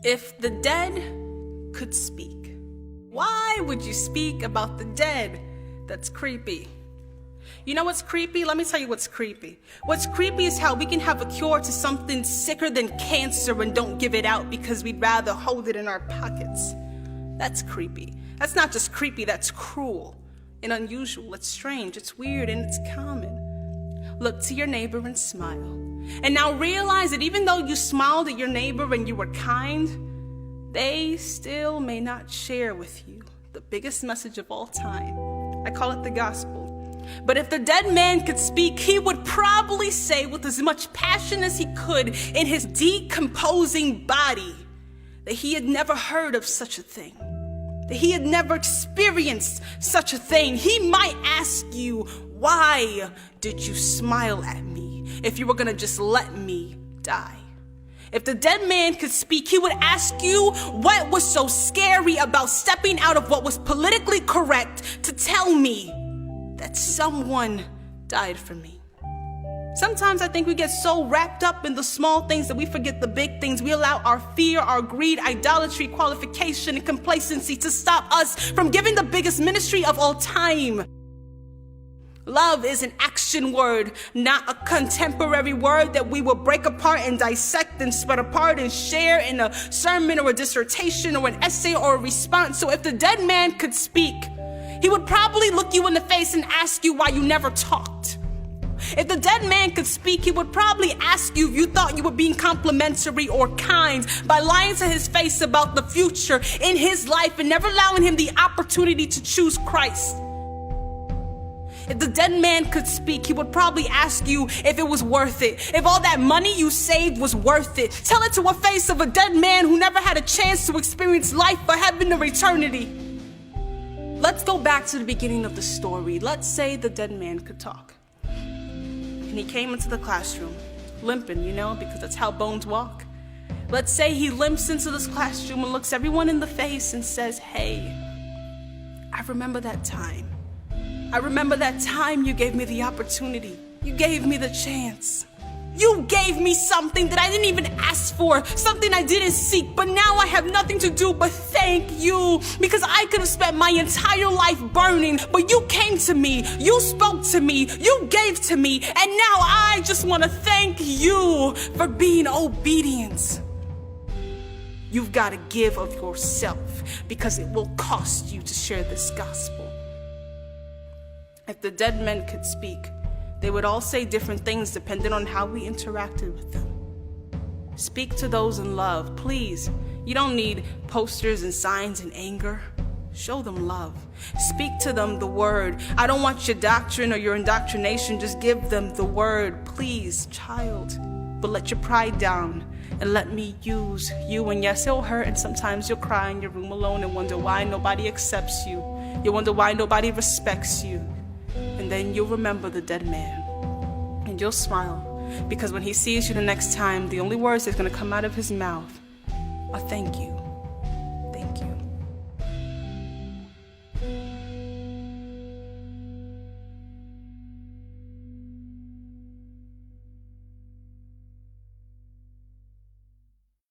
If the dead could speak, why would you speak about the dead? That's creepy. You know what's creepy? Let me tell you what's creepy. What's creepy is how we can have a cure to something sicker than cancer and don't give it out because we'd rather hold it in our pockets. That's creepy. That's not just creepy, that's cruel and unusual. It's strange, it's weird, and it's common. Look to your neighbor and smile. And now realize that even though you smiled at your neighbor and you were kind, they still may not share with you the biggest message of all time. I call it the gospel. But if the dead man could speak, he would probably say with as much passion as he could in his decomposing body that he had never heard of such a thing, that he had never experienced such a thing. He might ask you, why did you smile at me if you were gonna just let me die? If the dead man could speak, he would ask you what was so scary about stepping out of what was politically correct to tell me that someone died for me. Sometimes I think we get so wrapped up in the small things that we forget the big things. We allow our fear, our greed, idolatry, qualification, and complacency to stop us from giving the biggest ministry of all time. Love is an action word, not a contemporary word that we will break apart and dissect and spread apart and share in a sermon or a dissertation or an essay or a response. So if the dead man could speak, he would probably look you in the face and ask you why you never talked. If the dead man could speak, he would probably ask you if you thought you were being complimentary or kind by lying to his face about the future in his life and never allowing him the opportunity to choose Christ. If the dead man could speak, he would probably ask you if it was worth it, if all that money you saved was worth it. Tell it to a face of a dead man who never had a chance to experience life or heaven or eternity. Let's go back to the beginning of the story. Let's say the dead man could talk. And he came into the classroom, limping, because that's how bones walk. Let's say he limps into this classroom and looks everyone in the face and says, hey, I remember that time. I remember that time you gave me the opportunity. You gave me the chance. You gave me something that I didn't even ask for, something I didn't seek, but now I have nothing to do but thank you, because I could have spent my entire life burning, but you came to me, you spoke to me, you gave to me, and now I just want to thank you for being obedient. You've got to give of yourself because it will cost you to share this gospel. If the dead men could speak, they would all say different things depending on how we interacted with them. Speak to those in love, please. You don't need posters and signs and anger. Show them love. Speak to them the word. I don't want your doctrine or your indoctrination. Just give them the word, please, child. But let your pride down and let me use you. And yes, it'll hurt, and sometimes you'll cry in your room alone and wonder why nobody accepts you. You wonder why nobody respects you. And then you'll remember the dead man, and you'll smile, because when he sees you the next time, the only words that's going to come out of his mouth are thank you.